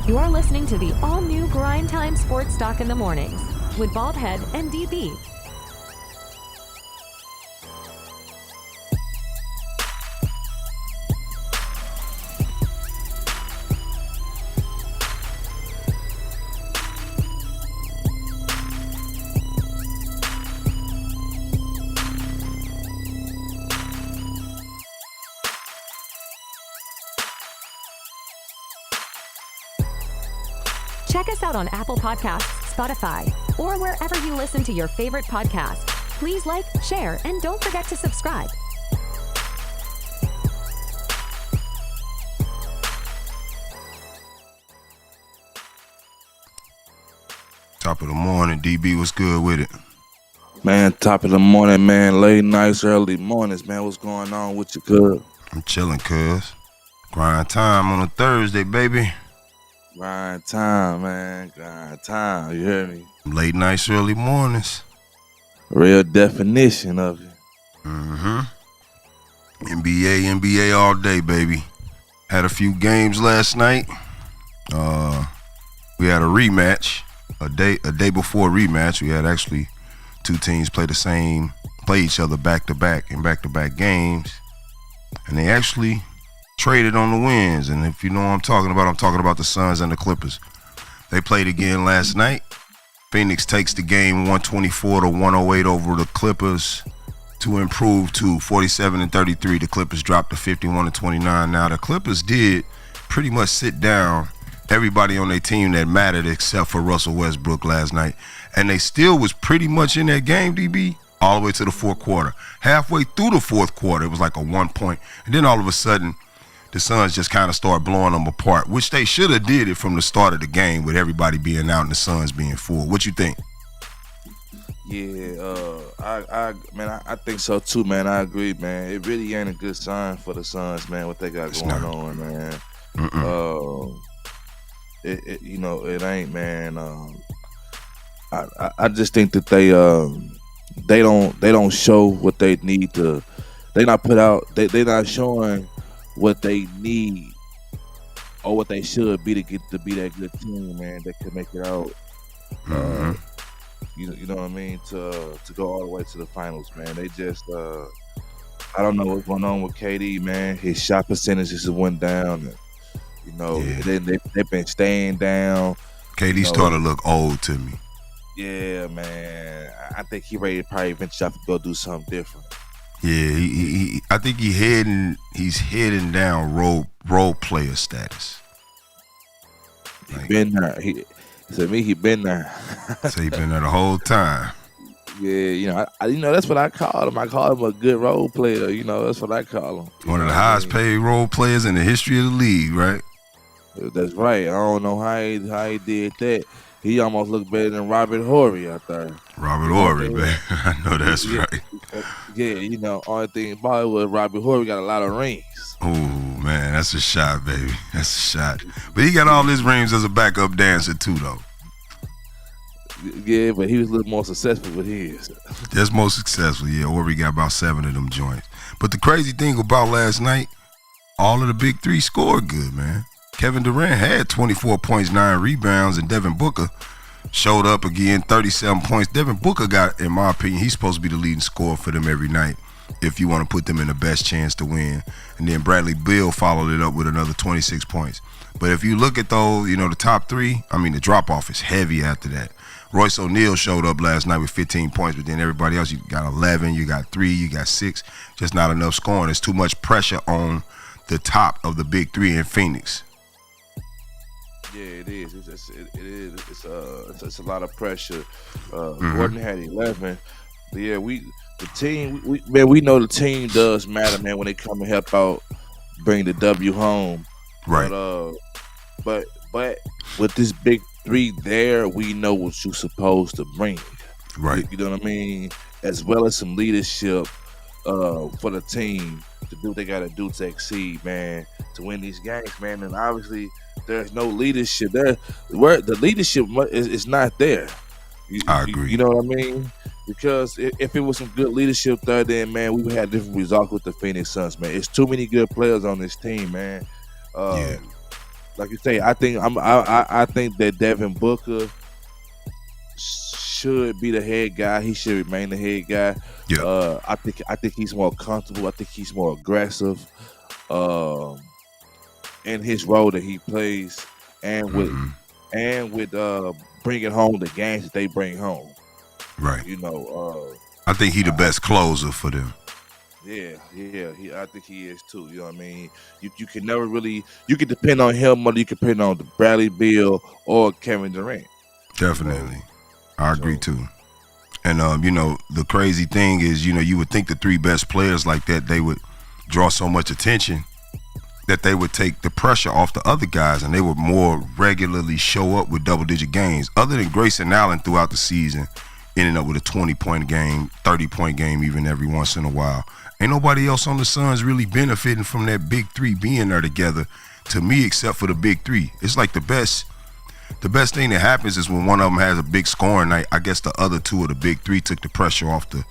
You're listening to the all-new Grindtime Sports Talk in the Mornings with Baldhead and DB. Check us out on Apple Podcasts, Spotify, or wherever you listen to your favorite podcast. Please like, share, and don't forget to subscribe. Top of the morning, DB, what's good with it? Man, top of the morning, man. Late nights, early mornings, man. What's going on with you, cuz? I'm chilling, cuz. Grind time on a Thursday, baby. Grind time, man. Grind time. You hear me? Late nights, early mornings. Real definition of it. NBA all day, baby. Had a few games last night. We had a rematch. A day before rematch, we had actually two teams play each other back-to-back in back-to-back games. And they actually traded on the wins. And if you know what I'm talking about the Suns and the Clippers. They played again last night. Phoenix takes the game 124-108 over the Clippers to improve to 47-33. The Clippers dropped to 51-29. Now the Clippers did pretty much sit down everybody on their team that mattered except for Russell Westbrook last night. And they still was pretty much in that game, DB, all the way to the fourth quarter. Halfway through the fourth quarter, it was like a 1 point. And then all of a sudden, the Suns just kind of started blowing them apart, which they should have did it from the start of the game with everybody being out and the Suns being full. What you think? Yeah, I think so too, man. I agree, man. It really ain't a good sign for the Suns, man, what they got going on, man. It ain't, man. I just think that they don't show what they need to. They not put out. They not showing what they need or what they should be to get to be that good team, man, that can make it out. You know what I mean? To go all the way to the finals, man. They just I don't know what's going on with KD, man. His shot percentages went down. They've been staying down. KD starting to look old to me. Yeah, man. I think he ready to probably venture off and go do something different. Yeah, I think he's heading down role player status. He been there. He been there. So he been there the whole time. Yeah, that's what I call him. I call him a good role player. That's what I call him. One of the highest paid role players in the history of the league, right? That's right. I don't know how he did that. He almost looked better than Robert Horry out there. Robert Horry, man. I know that's right. Yeah, only thing about it was Robert Horry got a lot of rings. Oh, man, that's a shot, baby. That's a shot. But he got all his rings as a backup dancer, too, though. Yeah, but he was a little more successful with his. Just more successful, yeah. Horry got about 7 of them joints. But the crazy thing about last night, all of the big three scored good, man. Kevin Durant had 24 points, 9 rebounds, and Devin Booker showed up again, 37 points. Devin Booker got, in my opinion, he's supposed to be the leading scorer for them every night if you want to put them in the best chance to win. And then Bradley Beal followed it up with another 26 points. But if you look at those, the top three, the drop-off is heavy after that. Royce O'Neal showed up last night with 15 points, but then everybody else, you got 11, you got 3, you got 6. Just not enough scoring. There's too much pressure on the top of the big three in Phoenix. Yeah, it is. It's a lot of pressure. Gordon had 11. But yeah, we know the team does matter, man, when they come and help out, bring the W home. Right. But with this big three there, we know what you're supposed to bring. Right. You know what I mean? As well as some leadership for the team to do what they got to do to exceed, man, to win these games, man. And obviously, there's no leadership there. Where the leadership is not there. I agree. You know what I mean? Because if it was some good leadership there, then, man, we would have different results with the Phoenix Suns, man. It's too many good players on this team, man. like you say, I think that Devin Booker should be the head guy. He should remain the head guy. Yeah. I think he's more comfortable. I think he's more aggressive in his role that he plays, and with bringing home the games that they bring home. Right. You know, I think he the best closer for them. Yeah, I think he is too. You know what I mean? You can never really, you can depend on him, or you can depend on the Bradley Beal or Kevin Durant. Definitely, I agree too. And you know, the crazy thing is, you know, you would think the three best players like that, they would draw so much attention that they would take the pressure off the other guys, and they would more regularly show up with double-digit games. Other than Grayson Allen throughout the season, ending up with a 20-point game, 30-point game even every once in a while. Ain't nobody else on the Suns really benefiting from that big three being there together, to me, except for the big three. It's like the best thing that happens is when one of them has a big scoring night. I guess the other two of the big three took the pressure off the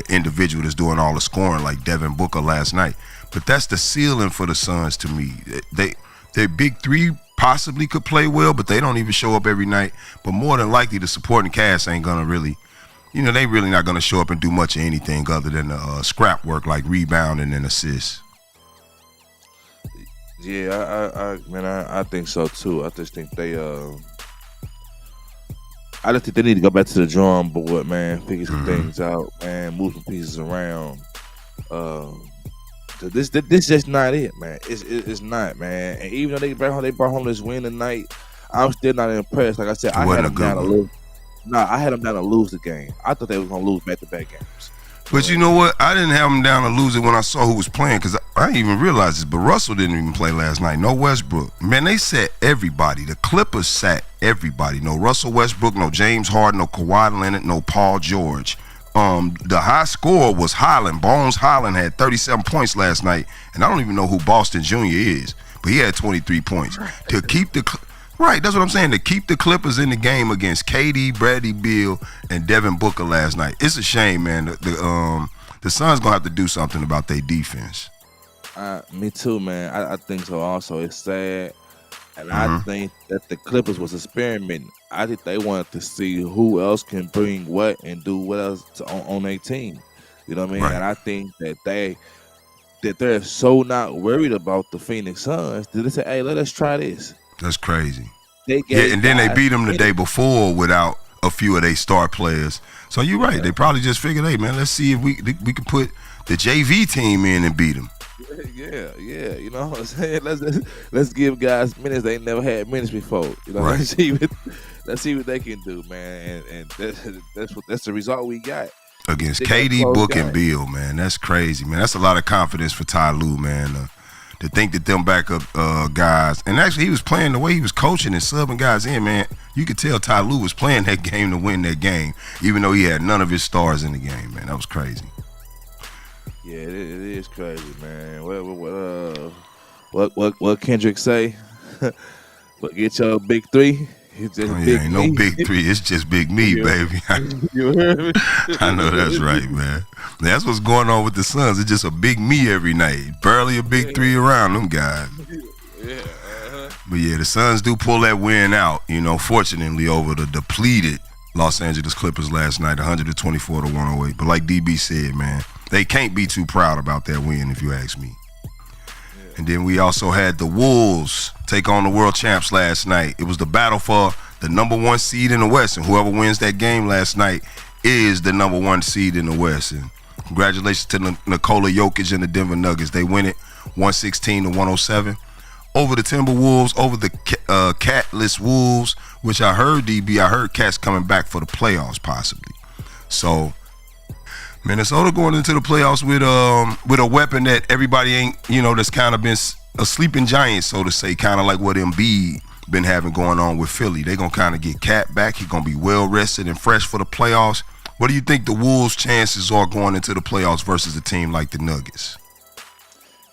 individual that's doing all the scoring, like Devin Booker last night. But that's the ceiling for the Suns to me. Their big three possibly could play well, but they don't even show up every night. But more than likely, the supporting cast ain't gonna really, you know, they really not gonna show up and do much of anything other than scrap work like rebounding and assists. Yeah, I think so too. I just think they I just think they need to go back to the drawing board, man. Figure some things out, man. Move some pieces around. This just not it, man. It's not, man. And even though they brought home this win tonight, I'm still not impressed. Like I said, I had them down to lose. I had them down to lose the game. I thought they was gonna lose back-to-back games. But you know what? I didn't have them down to lose it when I saw who was playing, because I didn't even realize this. But Russell didn't even play last night. No Westbrook. Man, they sat everybody. The Clippers sat everybody. No Russell Westbrook, no James Harden, no Kawhi Leonard, no Paul George. The high scorer was Highland. Bones Highland had 37 points last night, and I don't even know who Boston Jr. is, but he had 23 points. To keep right, that's what I'm saying. To keep the Clippers in the game against KD, Bradley Beal, and Devin Booker last night. It's a shame, man. The Suns gonna have to do something about their defense. Me too, man. I think so. Also, it's sad, and I think that the Clippers was experimenting. I think they wanted to see who else can bring what and do what else on their team. You know what I mean? Right. And I think that they're so not worried about the Phoenix Suns that they say, "Hey, let us try this." That's crazy. And then they beat them the day before without a few of their star players. So you're right. Yeah. They probably just figured, hey, man, let's see if we can put the JV team in and beat them. Yeah. You know what I'm saying? Let's give guys minutes they ain't never had minutes before. You know, right. Let's see what they can do, man. And that's the result we got against KD, Book, and Beal, man. That's crazy, man. That's a lot of confidence for Ty Lue, man. To think that them backup guys, and actually he was playing the way he was coaching and subbing guys in, man. You could tell Ty Lue was playing that game to win that game, even though he had none of his stars in the game, man. That was crazy. Yeah, it is crazy, man. What Kendrick say? But get your big three. It's just ain't no big three. It's just big me, baby. You heard me? I know that's right, man. That's what's going on with the Suns. It's just a big me every night. Barely a big three around them guys. Yeah. But yeah, the Suns do pull that win out, you know, fortunately over the depleted Los Angeles Clippers last night, 124-108. But like DB said, man, they can't be too proud about that win if you ask me. And then we also had the Wolves take on the world champs last night. It was the battle for the number one seed in the West, and whoever wins that game last night is the number one seed in the West. And congratulations to Nikola Jokic and the Denver Nuggets. They win it 116-107 over the Timberwolves, over the catless Wolves, which I heard, DB, I heard Cats coming back for the playoffs possibly. So Minnesota going into the playoffs with a weapon that everybody ain't, you know, that's kind of been a sleeping giant, so to say, kind of like what Embiid been having going on with Philly. They gonna kind of get Cat back. He's gonna be well rested and fresh for the playoffs. What do you think the Wolves' chances are going into the playoffs versus a team like the Nuggets?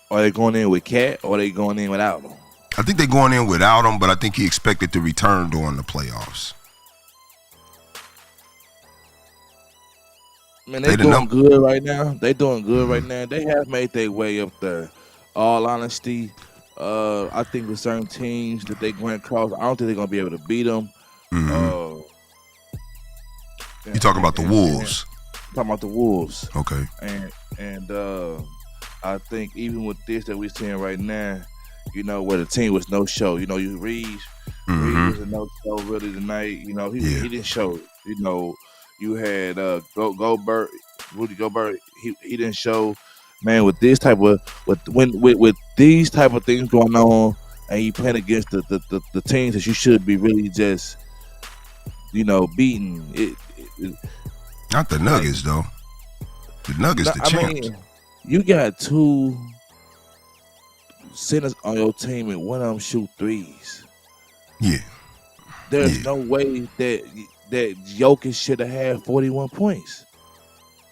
Are they going in with Cat or are they going in without him? I think they're going in without him, but I think he expected to return during the playoffs. Man, they doing good right now. They doing good right now. They have made their way up there. All honesty, I think with certain teams that they going across, I don't think they're gonna be able to beat them. Mm-hmm. You talking about the Wolves? Talking about the Wolves. Okay. And I think even with this that we're seeing right now, where the team was no show. You Reed was a no show really tonight. He didn't show. You had Gobert, Rudy Gobert. He didn't show. Man, with this type of with these type of things going on, and you playing against the teams that you should be really just beating it. Not the Nuggets though. The Nuggets, the champs. You got two centers on your team, and one of them shoot threes. Yeah. There's no way that Jokic should have had 41 points.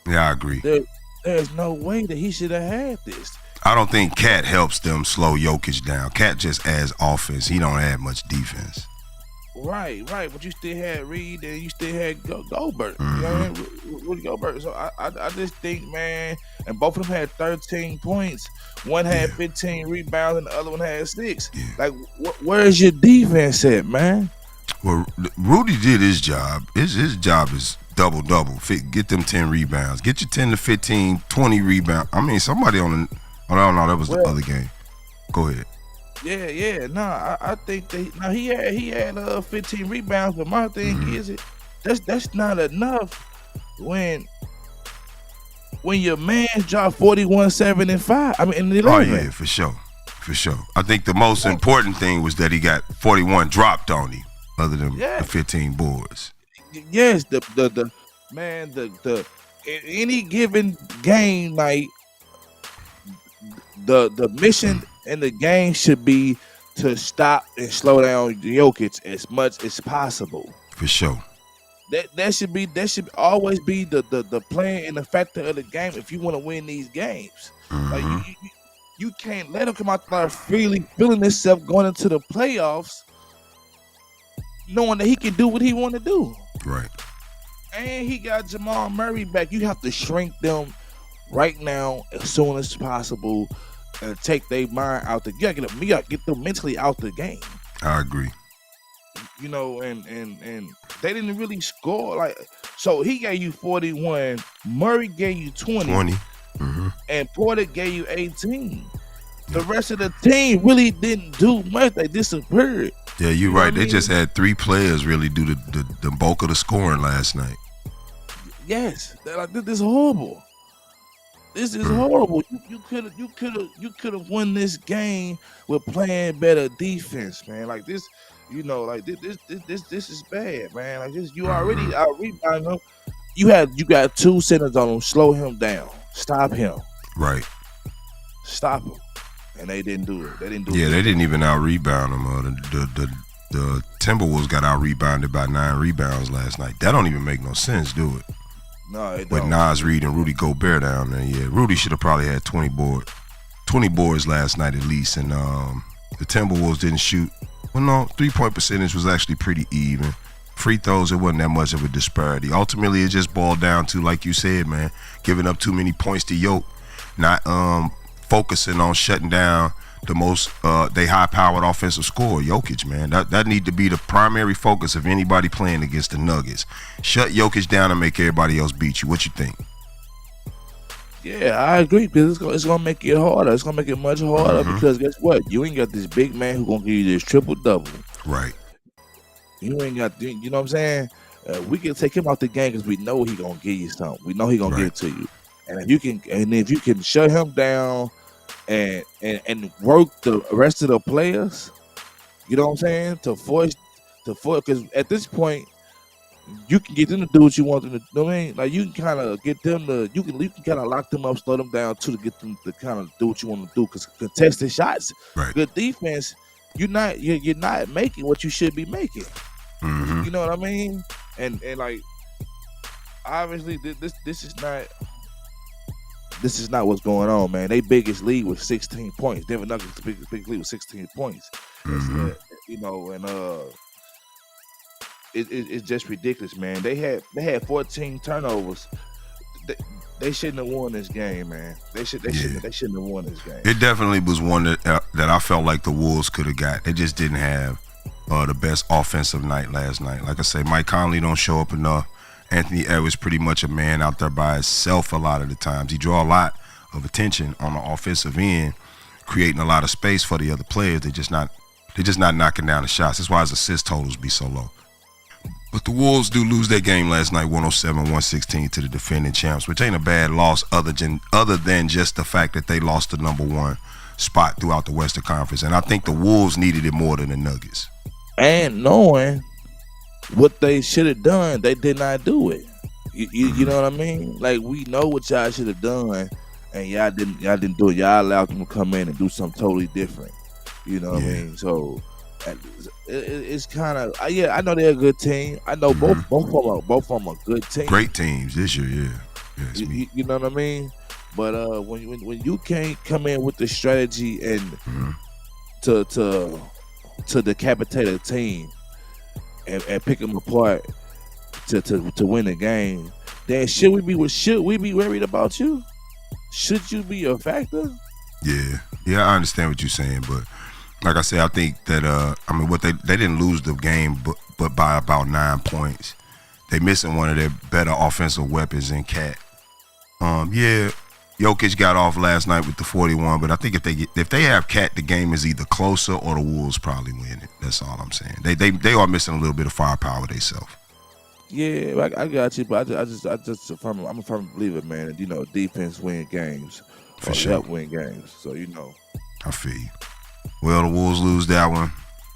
Yeah, I agree. There's no way that he should have had this. I don't think Cat helps them slow Jokic down. Cat just adds offense. He don't add much defense. Right. But you still had Reed and you still had Gobert. You know what I mean? Rudy Gobert. So I just think, man, and both of them had 13 points. One had 15 rebounds and the other one had 6. Yeah. Like, where's your defense at, man? Well, Rudy did his job. His job is double-double. Get them 10 rebounds. Get your 10 to 15, 20 rebounds. I mean, somebody on the... Oh, no, that was the other game. Go ahead. Yeah. No, I think that he had 15 rebounds, but my thing is that's not enough when your man dropped 41, 7, and 5. I mean, in the 11. Oh yeah, for sure. I think the most important thing was that he got 41 dropped on him, other than the 15 boards. Yes, the man, the in any given game night, the mission in the game should be to stop and slow down Jokic as much as possible. For sure. That should always be the plan and the factor of the game if you want to win these games. Like you can't let him come out there feeling himself going into the playoffs, knowing that he can do what he want to do. Right. And he got Jamal Murray back. You have to shrink them right now as soon as possible and take their mind out the game. You gotta get them mentally out the game. I agree. And they didn't really score. So he gave you 41, Murray gave you 20. And Porter gave you 18. The rest of the team really didn't do much. They disappeared. Yeah, you're right. They just had 3 players really do the bulk of the scoring last night. Yes, this is horrible. This is horrible. You could have won this game with playing better defense, man. Like this, this is bad, man. Like this, you already out rebounding him. You got 2 centers on him. Slow him down. Stop him. Right. Stop him. And they didn't do it. They didn't do it. Yeah, they didn't even out rebound him. The Timberwolves got out rebounded by 9 rebounds last night. That don't even make no sense, do it? No, it with don't. Nas Reed and Rudy Gobert down there. Yeah, Rudy should have probably had 20 boards last night at least. And the Timberwolves didn't shoot. Well, no, 3-point percentage was actually pretty even. Free throws, it wasn't that much of a disparity. Ultimately, it just boiled down to, like you said, man, giving up too many points to Yoke, not focusing on shutting down the most they high-powered offensive scorer, Jokic, man. That need to be the primary focus of anybody playing against the Nuggets. Shut Jokic down and make everybody else beat you. What you think? Yeah, I agree, because it's gonna make it harder. It's gonna make it much harder because guess what? You ain't got this big man who's gonna give you this triple-double. Right. You ain't got, you know what I'm saying? We can take him out the game because we know he gonna give you something. We know he gonna give it to you. And if you can shut him down and work the rest of the players, you know what I'm saying? To force, because at this point, you can get them to do what you want them to do. I mean, like you can kind of get them to, you can kind of lock them up, slow them down too, to get them to kind of do what you want to do. Because contested shots, good defense, you're not making what you should be making. You know what I mean? And like, obviously, this is not what's going on, man. They biggest lead was 16 points. Denver Nuggets' biggest lead was 16 points. It's just ridiculous, man. They had 14 turnovers. they shouldn't have won this game, man. They shouldn't have won this game. It definitely was one that I felt like the Wolves could have got. They just didn't have the best offensive night last night. Like I say, Mike Conley don't show up enough. Anthony Edwards pretty much a man out there by himself a lot of the times. He draw a lot of attention on the offensive end, creating a lot of space for the other players. They're just not knocking down the shots. That's why his assist totals be so low. But the Wolves do lose that game last night, 107-116 to the defending champs, which ain't a bad loss other than just the fact that they lost the number one spot throughout the Western Conference. And I think the Wolves needed it more than the Nuggets. And knowing what they should have done, they did not do it. You know what I mean? Like, we know what y'all should have done, and y'all didn't do it. Y'all allowed them to come in and do something totally different. You know what I mean? So it's kind of I know they're a good team. I know both of them are good teams. Great teams this year, You know what I mean? But when you can't come in with the strategy and to decapitate a team and pick them apart to win the game, then should we be worried about you? Should you be a factor? Yeah, I understand what you're saying, but like I said, I think that what they didn't lose the game, but by about 9 points. They missing one of their better offensive weapons in Cat. Jokic got off last night with the 41, but I think if they have Cat, the game is either closer or the Wolves probably win it. That's all I'm saying. They are missing a little bit of firepower themselves. Yeah, I got you, but I'm a firm believer, man. You know, defense win games. For sure. Help win games. So I feel you. Well, the Wolves lose that one.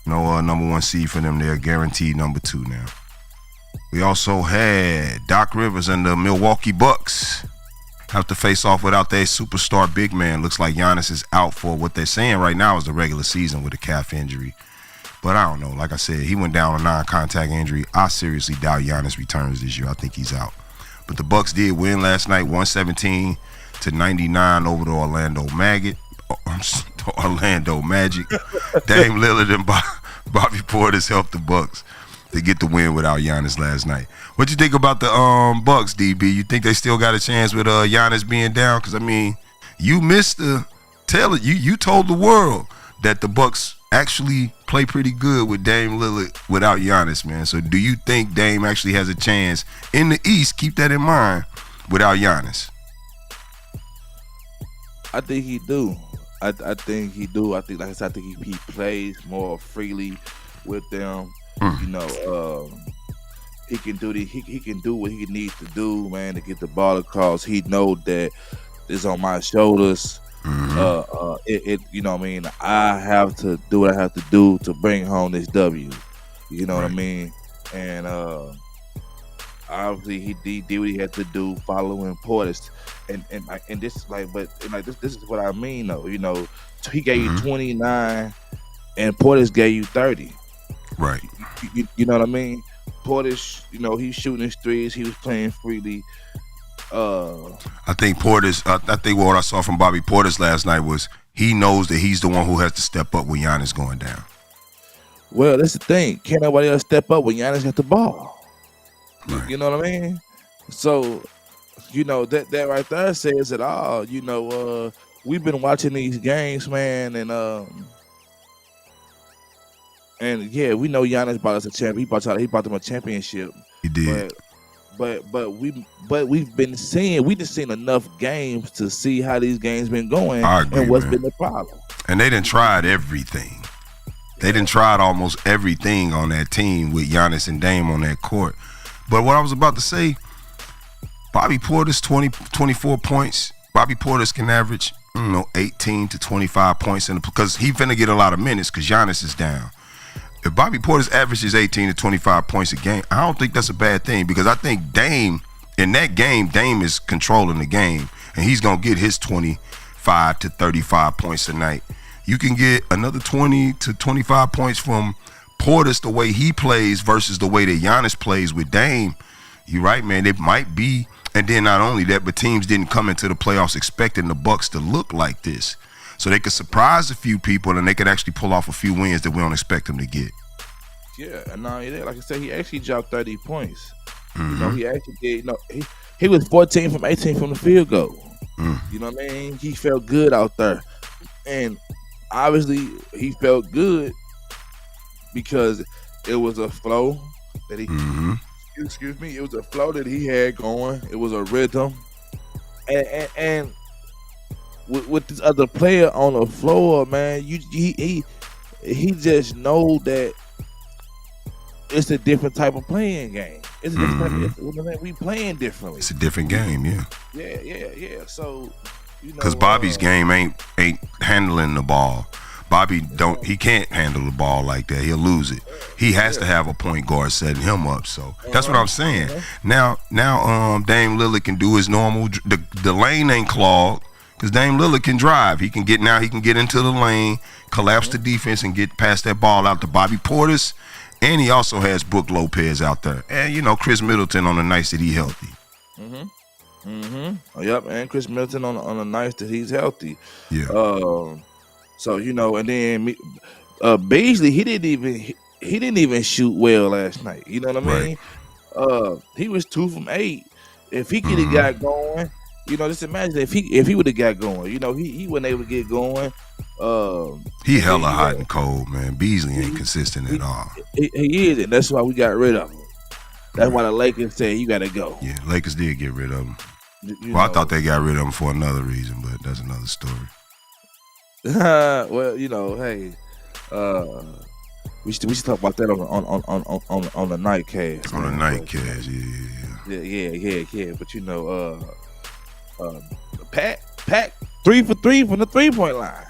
No number one seed for them. They're guaranteed number 2 now. We also had Doc Rivers and the Milwaukee Bucks have to face off without their superstar big man. Looks like Giannis is out for what they're saying right now is the regular season with a calf injury. But I don't know. Like I said, he went down a non-contact injury. I seriously doubt Giannis returns this year. I think he's out. But the Bucks did win last night, 117-99 over the Orlando Magic. Dame Lillard and Bobby Portis helped the Bucks to get the win without Giannis last night. What you think about the Bucks, DB? You think they still got a chance with Giannis being down? Because you missed the tell it. You told the world that the Bucks actually play pretty good with Dame Lillard without Giannis, man. So do you think Dame actually has a chance in the East? Keep that in mind without Giannis. I think he do. I think he do. I think, like I said, I think he plays more freely with them. You know, he can do he can do what he needs to do, man, to get the ball across. He know that it's on my shoulders. You know what I mean? I have to do what I have to do to bring home this W. You know what I mean? And obviously he did what he had to do following Portis. And this is like, this is what I mean though. You know, he gave you 29 and Portis gave you 30. Right. You know what I mean? Portis, you know, he's shooting his threes, he was playing freely. I think Portis, I think what I saw from Bobby Portis last night was he knows that he's the one who has to step up when Giannis going down. Well, that's the thing. Can't nobody else step up when Giannis got the ball. Right. You know what I mean? So, you know, that right there says it all. You know, we've been watching these games, man, and yeah, we know Giannis brought us a champion. He brought them a championship. He did. But we've been seeing enough games to see how these games been going and what's been the problem. And they done tried everything. They done tried almost everything on that team with Giannis and Dame on that court. But what I was about to say, Bobby Portis, 24 points. Bobby Portis can average, 18 to 25 points because he finna get a lot of minutes because Giannis is down. If Bobby Portis averages 18 to 25 points a game, I don't think that's a bad thing because I think Dame is controlling the game and he's going to get his 25 to 35 points a night. You can get another 20 to 25 points from Portis the way he plays versus the way that Giannis plays with Dame. You're right, man. It might be, and then not only that, but teams didn't come into the playoffs expecting the Bucks to look like this. So they could surprise a few people and they could actually pull off a few wins that we don't expect them to get. Yeah, and like I said, he actually dropped 30 points. You know, he actually did. He was 14 from 18 from the field goal. Mm. You know what I mean? He felt good out there, and obviously he felt good because it was a flow that he. Mm-hmm. Excuse me. It was a flow that he had going. It was a rhythm, and with this other player on the floor, man, he just know that it's a different type of playing game. It's a different type of, we playing differently. It's a different game, yeah. Yeah. So, because Bobby's game ain't handling the ball. Bobby he can't handle the ball like that. He'll lose it. He has to have a point guard setting him up. So that's what I'm saying. Now, Dame Lillard can do his normal. The lane ain't clogged because Dame Lillard can drive. He can get into the lane, collapse the defense, and get past that ball out to Bobby Portis. And he also has Brook Lopez out there, and Chris Middleton on the nights that he's healthy. Yep, and Chris Middleton on the nights that he's healthy. Yeah. So and then Beasley, he didn't even shoot well last night. You know what I mean? Right. He was 2 from 8. If he could have got going, just imagine if he would have got going. He wasn't able to get going. He hella hot and cold, man. Beasley ain't consistent at all. He is, and that's why we got rid of him. That's why the Lakers said you got to go. Yeah, Lakers did get rid of him. I thought they got rid of him for another reason, but that's another story. Well, hey, we should talk about that on the nightcast. On the nightcast, yeah. But Pat 3 for 3 from the 3-point line.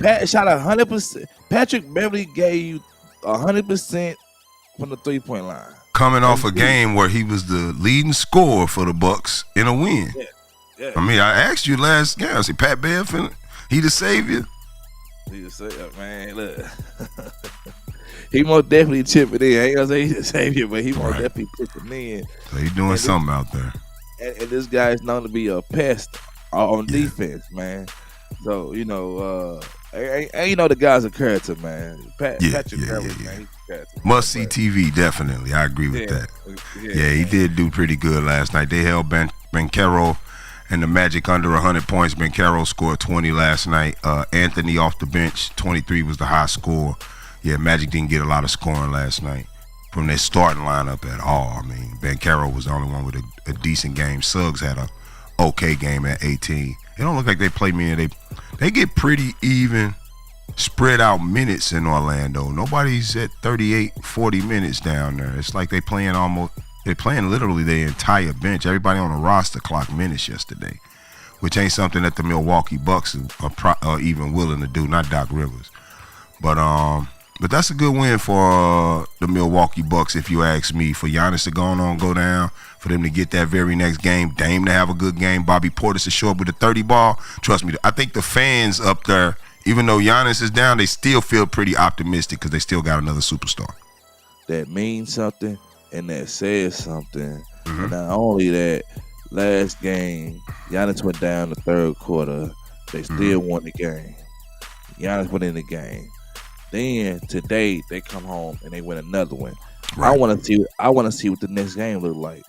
Pat shot 100%. Patrick Beverly gave you 100% from the 3-point line. Coming off a game where he was the leading scorer for the Bucks in a win. Yeah. I mean, I asked you last game. I said, Pat Bev, he the savior. He the savior, man. Look, he most definitely chipping in. I ain't gonna say he's the savior, but he most definitely chipping in. So he doing something out there. And this guy is known to be a pest on defense, man. So and the guy's a character, man. Patrick Beverly, man, he's a character. Must see TV, definitely. I agree with that. Yeah, he did do pretty good last night. They held Banchero and the Magic under 100 points. Banchero scored 20 last night. Anthony off the bench, 23 was the high score. Yeah, Magic didn't get a lot of scoring last night from their starting lineup at all. I mean, Banchero was the only one with a decent game. Suggs had a okay game at 18. It don't look like they play many. They get pretty even, spread out minutes in Orlando. Nobody's at 38, 40 minutes down there. It's like they're playing literally their entire bench. Everybody on the roster clocked minutes yesterday, which ain't something that the Milwaukee Bucks are even willing to do, not Doc Rivers. But that's a good win for the Milwaukee Bucks, if you ask me. For Giannis to go down, for them to get that very next game, Dame to have a good game, Bobby Portis to show up with a 30 ball. Trust me, I think the fans up there, even though Giannis is down, they still feel pretty optimistic because they still got another superstar. That means something and that says something. And not only that, last game, Giannis went down the third quarter. They still won the game. Giannis went in the game. Then today they come home and they win another one. Right. I want to see what the next game look like.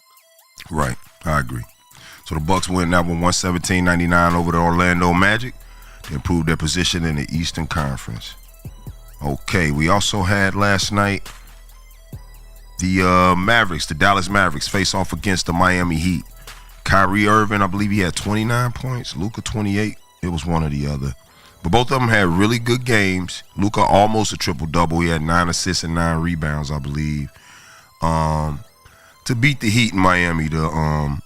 Right, I agree. So the Bucks win that one 117-99 over the Orlando Magic to improve their position in the Eastern Conference. Okay, we also had last night the Dallas Mavericks face off against the Miami Heat. Kyrie Irving, I believe he had 29 points. Luka 28. It was one or the other. But both of them had really good games. Luka almost a triple-double. He had 9 assists and 9 rebounds, I believe. To beat the Heat in Miami,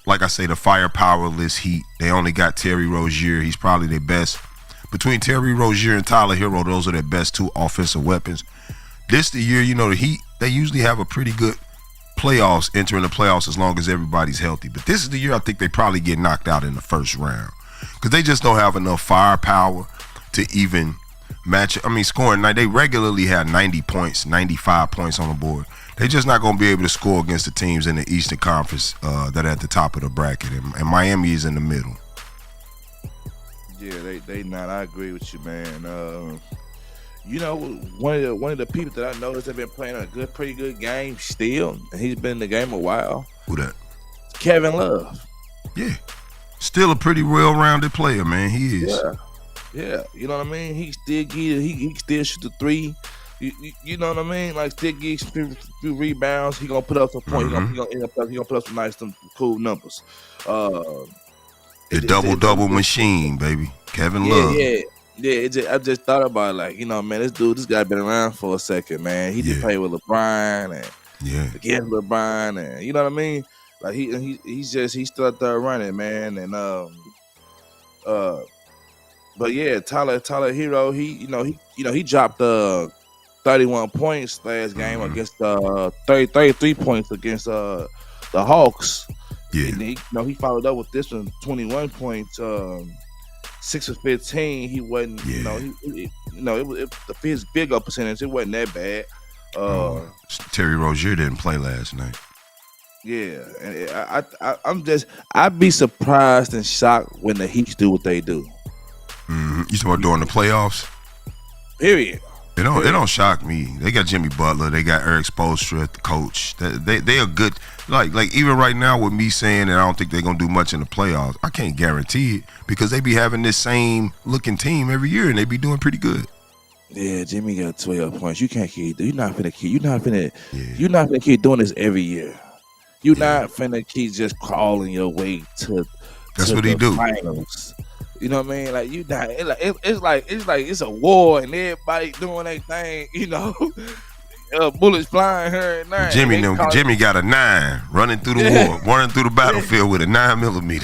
like I say, the firepowerless Heat. They only got Terry Rozier. He's probably their best. Between Terry Rozier and Tyler Hero, those are their best 2 offensive weapons. This the year, the Heat, they usually have a pretty good entering the playoffs as long as everybody's healthy. But this is the year I think they probably get knocked out in the first round because they just don't have enough firepower to even match. I mean, scoring, they regularly have 90 points, 95 points on the board. They're just not going to be able to score against the teams in the Eastern Conference that are at the top of the bracket. And Miami is in the middle. Yeah, they not. I agree with you, man. One of the people that I noticed have been playing a pretty good game still, and he's been in the game a while. Who that? Kevin Love. Yeah. Still a pretty well-rounded player, man. He is. Yeah. You know what I mean? He still shoot the three. You know what I mean? Like still get few rebounds. He gonna put up some points. He gonna put up some cool numbers. The double machine, baby. Kevin Love. Yeah. I just thought about it, like, you know, man, this guy been around for a second, man. He just played with LeBron and against LeBron, and you know what I mean? Like he's still out there running, man. And but yeah, Tyler Hero, he dropped 31 points last game against 33 points against the Hawks. Yeah. And he followed up with this one, 21 points, 6 of 15. He wasn't, his big up percentage, it wasn't that bad. Terry Rozier didn't play last night. Yeah, and I'd be surprised and shocked when the Heat do what they do. You talking about during the playoffs? Period. It don't shock me. They got Jimmy Butler. They got Eric Spoelstra, the coach. They are good. Like even right now with me saying that I don't think they're gonna do much in the playoffs, I can't guarantee it because they be having this same looking team every year and they be doing pretty good. Yeah, Jimmy got 12 points. You can't keep. You're not finna keep doing this every year. You're not finna keep just crawling your way to. That's what he do. Finals. You know what I mean? Like you not. It's like it's a war and everybody doing their thing. You know, bullets flying here and there. Jimmy got a 9 running through the war, running through the battlefield with a 9mm.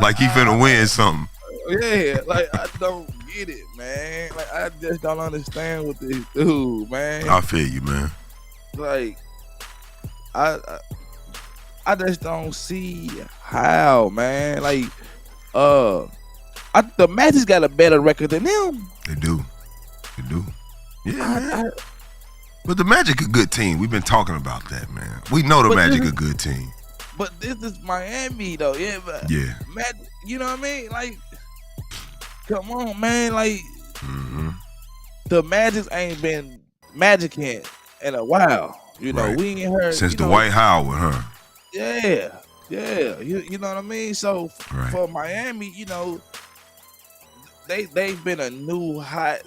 Like he finna win something. Yeah, like I don't get it, man. Like I just don't understand what this dude, man. I feel you, man. Like I just don't see how, man. Like, the Magic's got a better record than them. They do. Yeah, but the Magic a good team. We've been talking about that, man. We know the Magic a good team. But this is Miami, though. Yeah, but Magic, you know what I mean? Like, come on, man. Like, the Magic ain't been Magic in a while. You know, we ain't heard since the Dwight Howard, huh? Yeah. You know what I mean? So for Miami, you know, they've been a new hot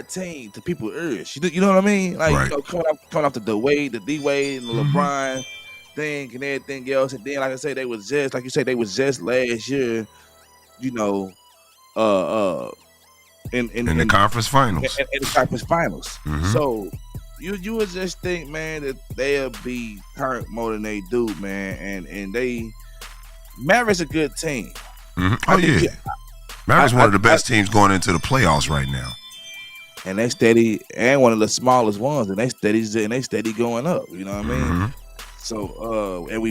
team to people's ears. You know what I mean? Like you know, coming off the D-Wade and the LeBron thing and everything else, and then like I say, they was just last year, you know, in the conference finals. In the conference finals. So. You would just think, man, that they'll be hurt more than they do, man, and Mavericks a good team. Oh yeah, Mavericks one of the best teams going into the playoffs right now, and they steady, and one of the smallest ones, and they steady going up. You know what I mean? So, and we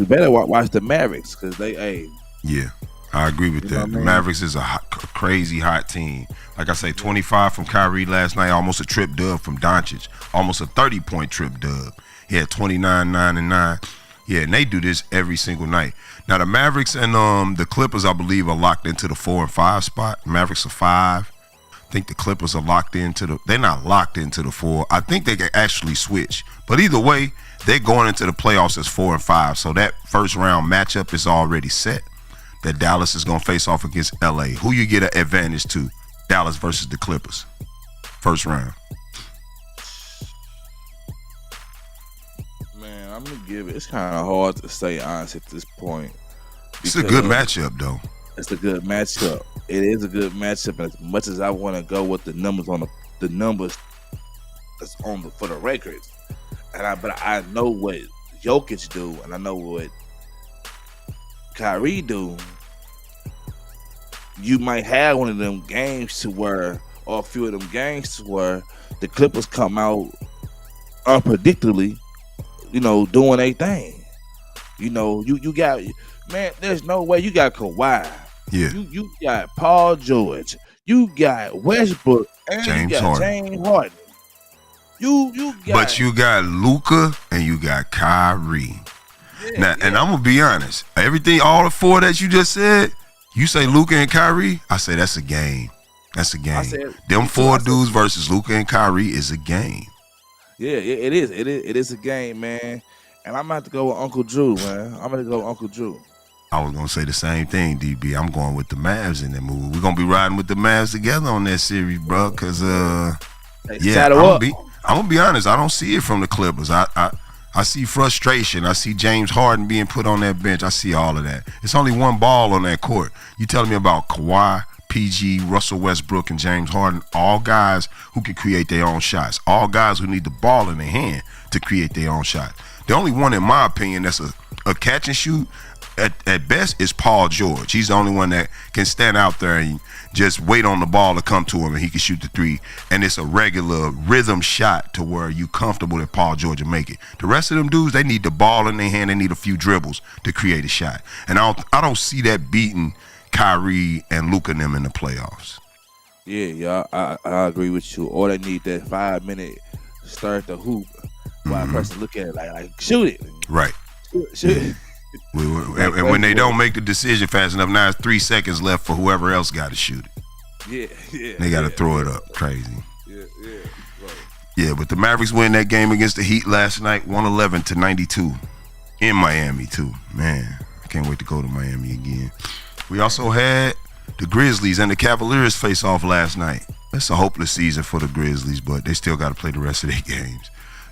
better watch the Mavericks because they. Yeah, I agree with that. The Mavericks is a crazy hot team. Like I say, 25 from Kyrie last night, almost a trip dub from Doncic, almost a 30-point trip dub. He had 29, 9, and 9. Yeah, and they do this every single night. Now, the Mavericks and the Clippers, I believe, are locked into the 4 and 5 spot. Mavericks are 5. I think the Clippers are locked into they're not locked into the 4. I think they can actually switch. But either way, they're going into the playoffs as 4 and 5. So that first round matchup is already set. That Dallas is going to face off against LA. Who you get an advantage to? Dallas versus the Clippers. First round. Man, I'm going to give it. It's kind of hard to say honest at this point. It's a good matchup, though. It's a good matchup. It is a good matchup. And as much as I want to go with the numbers that's on for the records, but I know what Jokic do, and I know what Kyrie do. You might have one of them games to where, or a few of them games to where the Clippers come out unpredictably, you know, doing a thing. You know, you got, man, there's no way you got Kawhi. Yeah. You got Paul George. You got Westbrook and James you got Harden. James Harden. You got, but you got Luka and you got Kyrie. Now, and I'm gonna be honest. All the 4 that you just said, you say Luka and Kyrie, I say that's a game. That's a game. Them 4 dudes versus Luka and Kyrie is a game. Yeah, it is. It is a game, man. And I'm gonna have to go with Uncle Drew, man. I'm gonna go with Uncle Drew. I was gonna say the same thing, DB. I'm going with the Mavs in that movie. We're gonna be riding with the Mavs together on that series, bro. Cause yeah, I'm gonna be honest. I don't see it from the Clippers. I see frustration. I see James Harden being put on that bench. I see all of that. It's only one ball on that court. You telling me about Kawhi, PG, Russell Westbrook, and James Harden, all guys who can create their own shots, all guys who need the ball in their hand to create their own shot. The only one, in my opinion, that's a catch and shoot at best is Paul George. He's the only one that can stand out there and just wait on the ball to come to him and he can shoot the three. And it's a regular rhythm shot to where you comfortable that Paul George will make it. The rest of them dudes, they need the ball in their hand. They need a few dribbles to create a shot. And I don't see that beating Kyrie and Luka and them in the playoffs. Yeah, I agree with you. Or they need that 5-minute start the hoop while a person look at it like shoot it. Right. Shoot it. And when they don't make the decision fast enough, now it's 3 seconds left for whoever else got to shoot it. Yeah. They got to throw it up. Crazy. Yeah. Right. Yeah, but the Mavericks win that game against the Heat last night, 111-92 in Miami too. Man, I can't wait to go to Miami again. We also had the Grizzlies and the Cavaliers face off last night. It's a hopeless season for the Grizzlies, but they still got to play the rest of their games.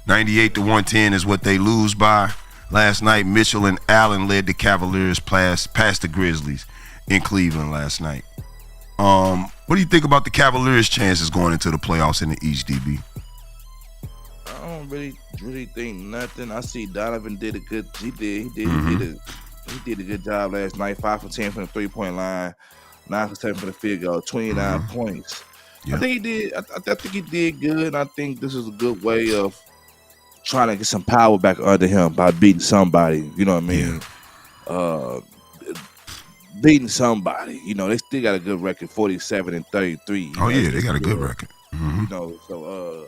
98-110 is what they lose by. Last night, Mitchell and Allen led the Cavaliers past the Grizzlies in Cleveland last night. What do you think about the Cavaliers' chances going into the playoffs in the East, DB? I don't really think nothing. I see Donovan did a good. He did a good job last night. 5 for 10 from the 3-point line, 9 for 7 for the field goal, 29 points. Yeah. I think he did. I think he did good. I think this is a good way of trying to get some power back under him by beating somebody. You know what I mean? Yeah. Beating somebody. You know, they still got a good record, 47-33. Oh yeah, they got a good record. You know, so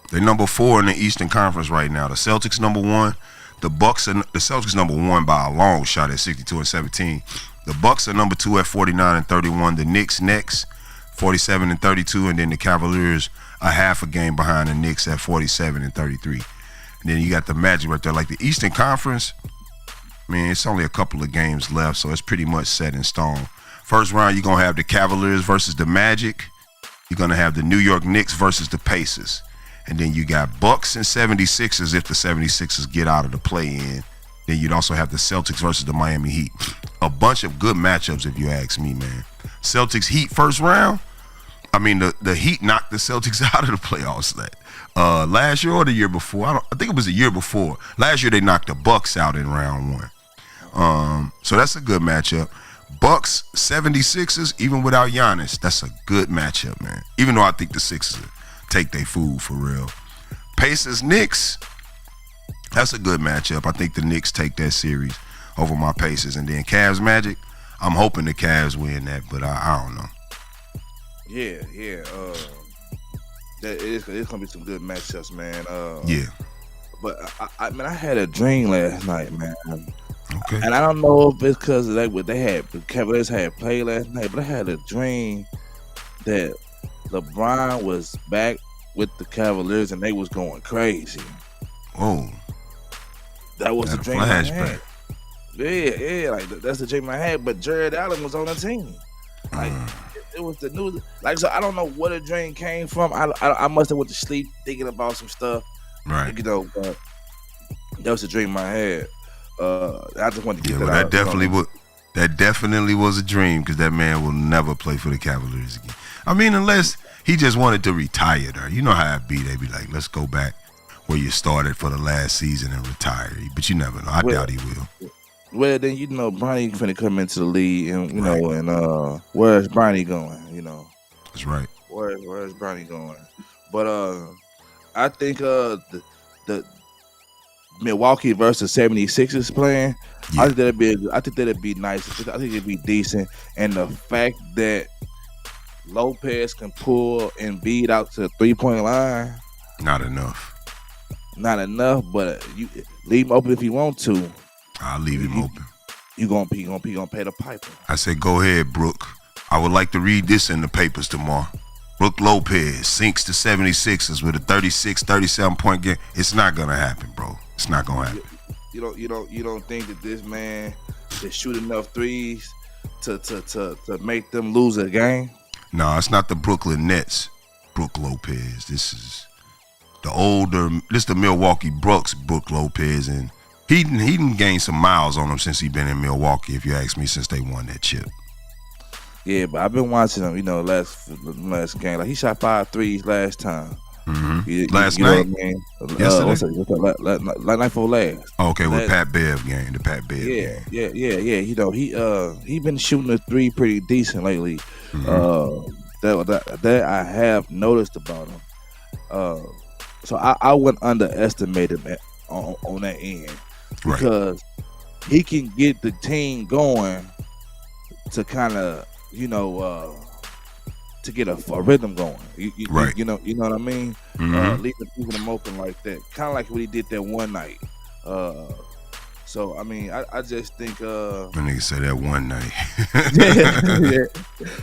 they're number 4 in the Eastern Conference right now. The Celtics number 1. The Celtics number 1 by a long shot at 62-17. The Bucks are number 2 at 49-31. The Knicks next, 47-32, and then the Cavaliers a half a game behind the Knicks at 47-33. And then you got the Magic right there. Like the Eastern Conference, man, it's only a couple of games left, so it's pretty much set in stone. First round, you're going to have the Cavaliers versus the Magic. You're going to have the New York Knicks versus the Pacers. And then you got Bucks and 76ers if the 76ers get out of the play-in. Then you'd also have the Celtics versus the Miami Heat. A bunch of good matchups if you ask me, man. Celtics Heat first round. I mean, the Heat knocked the Celtics out of the playoffs last year or the year before. I think it was the year before. Last year they knocked the Bucks out in round 1. So that's a good matchup. Bucks 76ers, even without Giannis, that's a good matchup, man. Even though I think the Sixers take their food for real. Pacers Knicks, that's a good matchup. I think the Knicks take that series over my Pacers. And then Cavs Magic, I'm hoping the Cavs win that, but I don't know. Yeah. It's gonna be some good matchups, man. Yeah. But I had a dream last night, man. Okay. And I don't know if it's because of what the Cavaliers had played last night, but I had a dream that LeBron was back with the Cavaliers and they was going crazy. Oh. That was the dream I had. Yeah, like that's the dream I had. But Jared Allen was on the team. Like it was the news. Like, so I don't know where the dream came from. I must have went to sleep thinking about some stuff. Right. You know, but that was the dream I had. I just wanted to get that out. That definitely was a dream because that man will never play for the Cavaliers again. I mean, unless he just wanted to retire there. You know how it be. They be like, let's go back where you started for the last season and retire. But you never know. I doubt he will. Well, then, you know, Bronny finna come into the league and, you know, and where's Bronny going, you know? That's right. Where's Bronny going? But I think the Milwaukee versus 76ers playing, yeah. I think that'd be nice. I think it'd be decent. And the fact that Lopez can pull Embiid out to the 3-point line. Not enough, but you leave him open if you want to. I'll leave him open. You gonna pay the piper. I said, go ahead, Brooke. I would like to read this in the papers tomorrow. Brook Lopez sinks the 76ers with a 36, 37-point game. It's not gonna happen, bro. It's not gonna happen. You don't think that this man can shoot enough threes to make them lose a game? No, it's not the Brooklyn Nets, Brook Lopez. This is the Milwaukee Bucks, Brook Lopez, and he done gained some miles on him since he been in Milwaukee, if you ask me, since they won that chip. Yeah, but I've been watching him, last game. Like he shot 5 threes last time. Mm-hmm. Last night? Yesterday? Night before last. Okay, with Pat Bev game, the Pat Bev game. Yeah. He been shooting the 3 pretty decent lately. That I have noticed about him. So I wouldn't underestimate him on that end, because he can get the team going to kind of to get a rhythm going. You know what I mean? Leaving them open like that, kind of like what he did that one night. So I mean, I just think that nigga said that one night.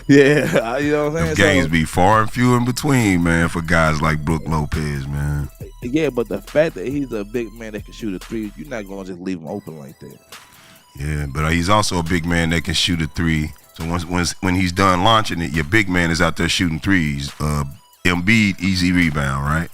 yeah. You know what I'm saying? The games be far and few in between, man, for guys like Brook Lopez, man. Yeah, but the fact that he's a big man that can shoot a 3, you're not gonna just leave him open like that. Yeah, but he's also a big man that can shoot a 3. So when he's done launching it, your big man is out there shooting 3s. Embiid, easy rebound, right?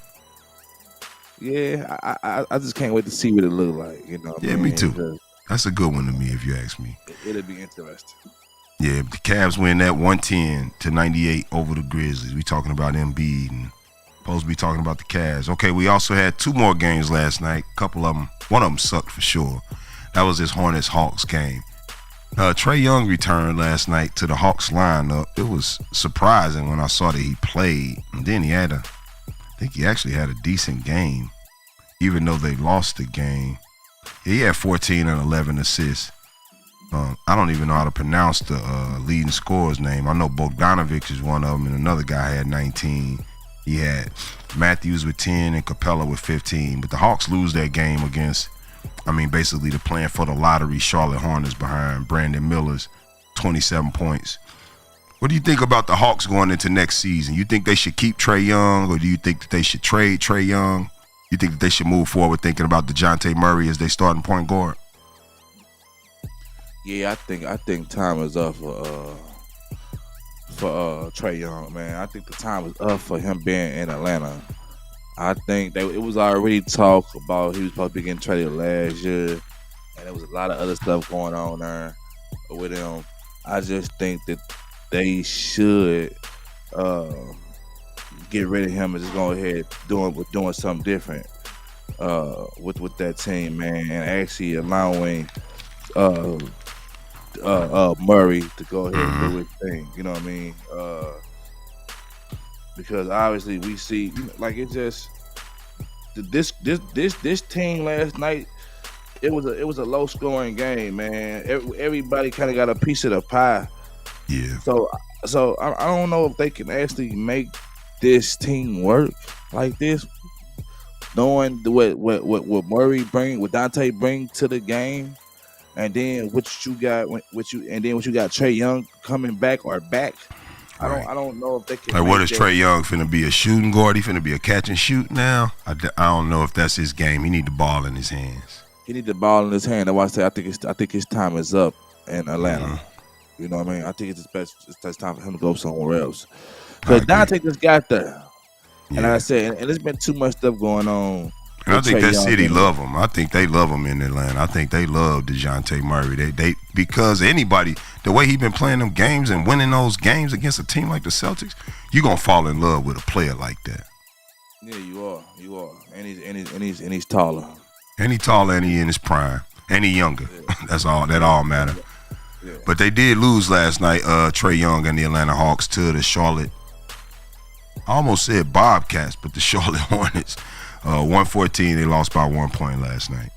Yeah, I just can't wait to see what it look like. Yeah, me too. That's a good one to me, if you ask me. It'll be interesting. Yeah, the Cavs win that 110-98 over the Grizzlies. We talking about Embiid and supposed to be talking about the Cavs. Okay, we also had 2 more games last night. A couple of them, one of them sucked for sure. That was this Hornets-Hawks game. Trae Young returned last night to the Hawks lineup. It was surprising when I saw that he played. And then I think he actually had a decent game, even though they lost the game. He had 14 and 11 assists. I don't even know how to pronounce the leading scorer's name. I know Bogdanovic is one of them, and another guy had 19. He had Matthews with 10 and Capella with 15. But the Hawks lose that game against, basically the plan for the lottery Charlotte Hornets behind Brandon Miller's 27 points. What do you think about the Hawks going into next season? You think they should keep Trae Young, or do you think that they should trade Trae Young? You think that they should move forward thinking about DeJounte Murray as their starting point guard? Yeah, I think time is up for Trae Young, man. I think the time is up for him being in Atlanta. I think that it was already talk about he was supposed to be getting traded last year, and there was a lot of other stuff going on there with him. I just think that they should get rid of him and just go ahead doing something different with that team, man, and actually allowing Murray to go ahead and do his thing. You know what I mean? Because obviously we see, it's just this team last night. It was a low scoring game, man. Everybody kind of got a piece of the pie. Yeah. So I don't know if they can actually make this team work like this, knowing what Murray bring, what Dante bring to the game, and then what you got Trae Young coming back or back. Right. I don't know if they can. Like, what is Trae Young finna be, a shooting guard? He finna be a catch and shoot now? I don't know if that's his game. He need the ball in his hands. He need the ball in his hand. That's why I say I think his time is up in Atlanta. You know what I mean? I think it's time for him to go somewhere else. Because Dante just got there. Yeah. And like I said, and there's been too much stuff going on. And I think that city love him. I think they love him in Atlanta. I think they love DeJounte Murray. They because anybody, the way he been playing them games and winning those games against a team like the Celtics, you gonna fall in love with a player like that. Yeah, you are. And he's taller. And he taller, and he in his prime, and he younger. Yeah. That's all. That all matter. Yeah. But they did lose last night. Trae Young and the Atlanta Hawks to the Charlotte. I almost said Bobcats, but the Charlotte Hornets. 114, they lost by 1 point last night.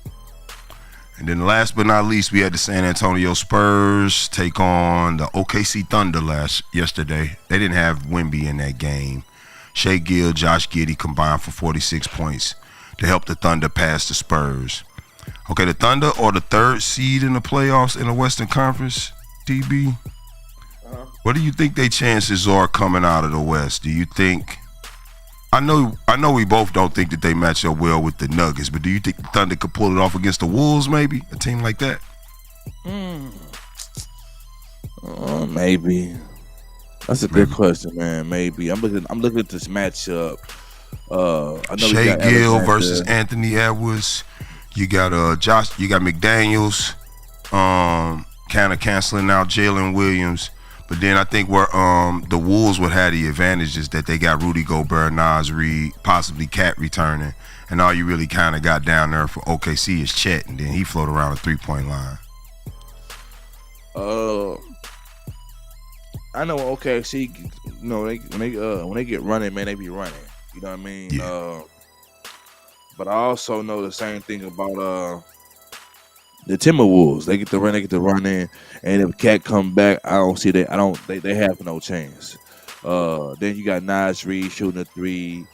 And then last but not least, we had the San Antonio Spurs take on the OKC Thunder yesterday. They didn't have Wemby in that game. Shea Gill, Josh Giddey combined for 46 points to help the Thunder pass the Spurs. Okay, the Thunder are the 3rd seed in the playoffs in the Western Conference, DB. What do you think their chances are coming out of the West? Do you think? I know we both don't think that they match up well with the Nuggets, but do you think the Thunder could pull it off against the Wolves? Maybe a team like that. Maybe. That's a good question, man. Maybe. I'm looking at this matchup. I know Shea Gill versus Anthony Edwards. You got Josh. You got McDaniels. Kind of canceling out Jalen Williams. But then I think where the Wolves would have the advantage is that they got Rudy Gobert, Naz Reid, possibly Cat returning, and all you really kind of got down there for OKC is Chet, and then he float around the 3-point line. I know OKC. You know, when they get running, man, they be running. You know what I mean? Yeah. But I also know the same thing about the Timberwolves. They get to run in, and if Cat come back, I don't see that. They have no chance. Then you got Naz Reid shooting a 3.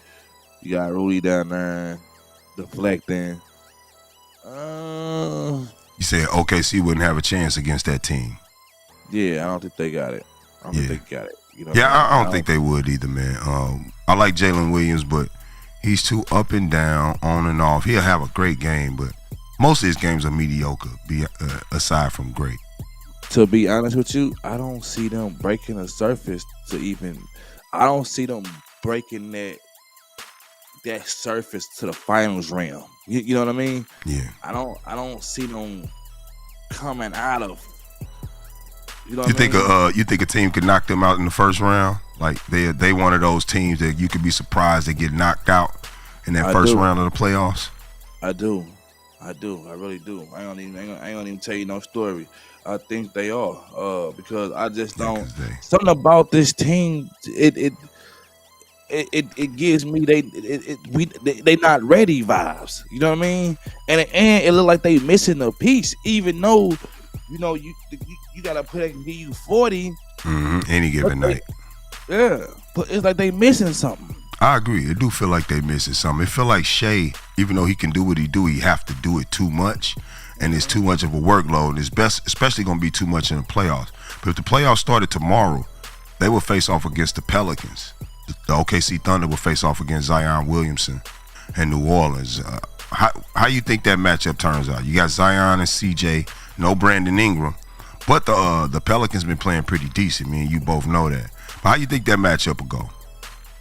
You got Rudy down there deflecting. You said OKC wouldn't have a chance against that team. Yeah, I don't think they got it. I don't think they got it. You know I don't think they would either, man. I like Jalen Williams, but he's too up and down, on and off. He'll have a great game, but most of his games are mediocre, aside from great. To be honest with you, I don't see them breaking the surface to even. I don't see them breaking that surface to the finals realm. You know what I mean? Yeah. I don't see them coming out of. You know you think you think a team could knock them out in the first round? Like they one of those teams that you could be surprised they get knocked out in that first round of the playoffs? I do. I really do. I ain't gonna even tell you no story. I think they are. Because I just don't. Something about this team. It gives me they not ready vibes. You know what I mean? And it look like they missing a piece, even though you know you gotta put give you 40 any given night. Yeah, but it's like they missing something. I agree. It do feel like they missing something. It feel like Shea, even though he can do what he do, he have to do it too much, and it's too much of a workload. It's especially gonna be too much in the playoffs. But if the playoffs started tomorrow, they will face off against the Pelicans. The OKC Thunder will face off against Zion Williamson and New Orleans. How you think that matchup turns out? You got Zion and CJ, no Brandon Ingram, but the Pelicans been playing pretty decent. Me and you both know that. But how you think that matchup will go?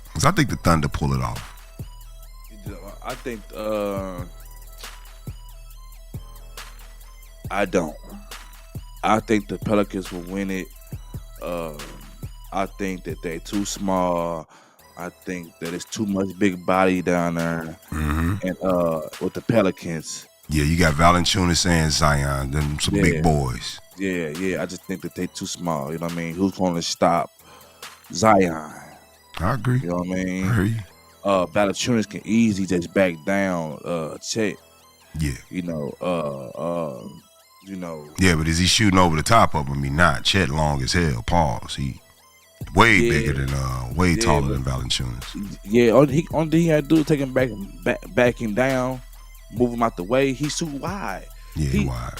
Because I think the Thunder pull it off. I think I don't. I think the Pelicans will win it. I think that they're too small. I think that it's too much big body down there. And with the Pelicans. Yeah, you got Valanciunas and Zion, them some big boys. Yeah. I just think that they're too small. You know what I mean? Who's going to stop Zion? I agree. You know what I mean? I hear you. Valanciunas can easily just back down Chet. Yeah. You know. Yeah, but is he shooting over the top of him? He not. Chet long as hell. Pause. He way bigger than way taller than Valanciunas. Yeah. Only thing he had to do is take him back him down, move him out the way. He's too wide. Yeah, he wide.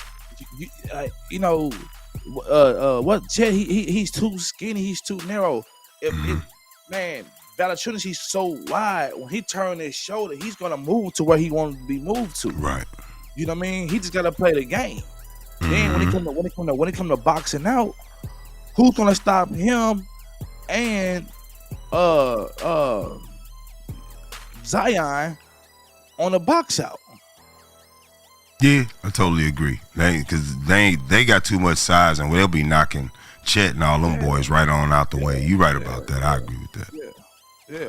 What Chet? He's too skinny. He's too narrow. Man, Valanciunas, he's so wide. When he turn his shoulder, he's gonna move to where he wants to be moved to. Right. You know what I mean? He just gotta play the game. Then when it come to boxing out, who's gonna stop him and Zion on a box out? Yeah, I totally agree. They got too much size, and they'll be knocking Chet and all them boys right on out the way. You right about that. I agree with that.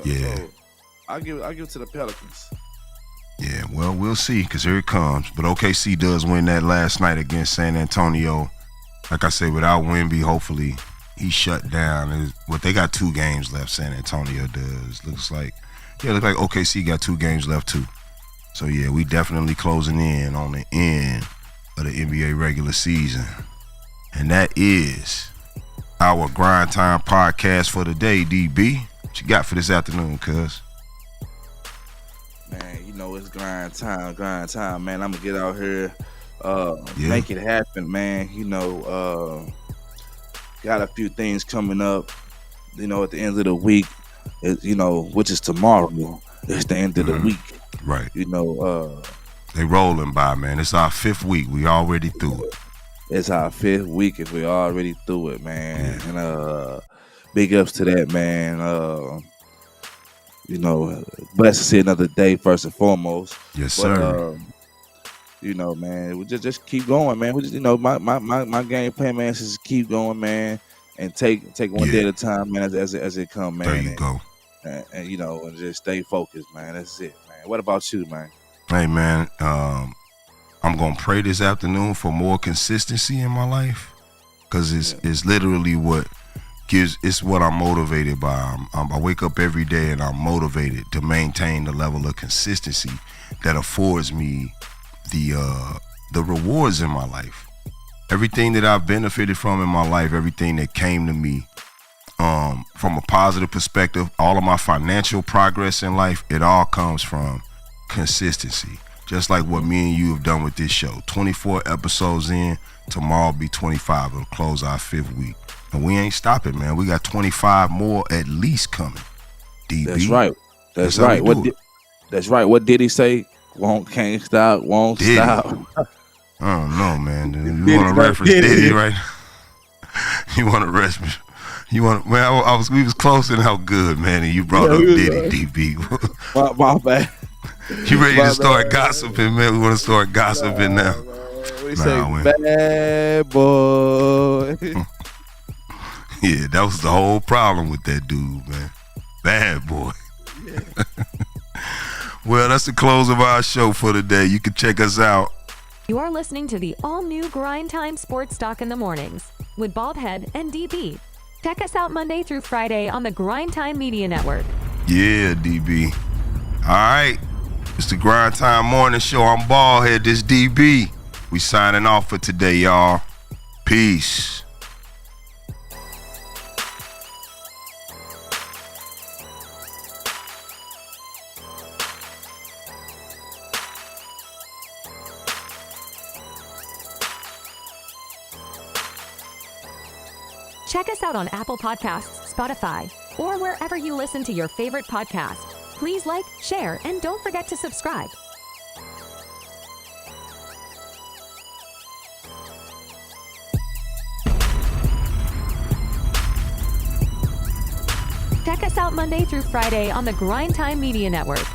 Yeah. So I give it to the Pelicans. Yeah, well, we'll see, because here it comes. But OKC does win that last night against San Antonio. Like I said, without Wemby, hopefully he shut down. But they got 2 games left, San Antonio does. Looks like OKC got 2 games left too. So yeah, we definitely closing in on the end of the NBA regular season. And that is our Grind Time podcast for the day, DB. What you got for this afternoon, cuz? Man, you know it's grind time, man. I'm gonna get out here, make it happen, man. You know, got a few things coming up, at the end of the week, which is tomorrow. It's the end of the week. Right. They rolling by, man. It's our 5th week. We already through it. It's our 5th week and we already through it, man. Yeah. And big ups to that, man. Blessed to see another day first and foremost. Yes, sir. Man, we just keep going, man. We just, my game plan, man, is just keep going, man, and take one day at a time, man, as it come, man. There you go. And and just stay focused, man. That's it, man. What about you, man? Hey, man, I'm gonna pray this afternoon for more consistency in my life, cause it's literally what I'm motivated by. I wake up every day and I'm motivated to maintain the level of consistency that affords me the rewards in my life. Everything that I've benefited from in my life, everything that came to me from a positive perspective, all of my financial progress in life, it all comes from consistency. Just like what me and you have done with this show. 24 episodes in, tomorrow will be 25. It'll close our 5th week. And we ain't stopping, man. We got 25 more at least coming. DB. That's right. That's right. That's right. What did he say? Can't stop, won't stop. I don't know, man. You want to reference Diddy, right? You want to reference? Man, we was close and how good, man, and you brought up Diddy, DB. My bad. You ready to start gossiping, man? We want to start gossiping now. We say bad boy. Yeah, that was the whole problem with that dude, man. Bad boy. Yeah. Well, that's the close of our show for today. You can check us out. You are listening to the all-new Grindtime Sports Talk in the Mornings with Baldhead and DB. Check us out Monday through Friday on the Grindtime Media Network. Yeah, DB. All right. It's the Grindtime Morning Show. I'm Baldhead. This DB. We signing off for today, y'all. Peace. Check us out on Apple Podcasts, Spotify, or wherever you listen to your favorite podcast. Please like, share, and don't forget to subscribe. Check us out Monday through Friday on the Grindtime Media Network.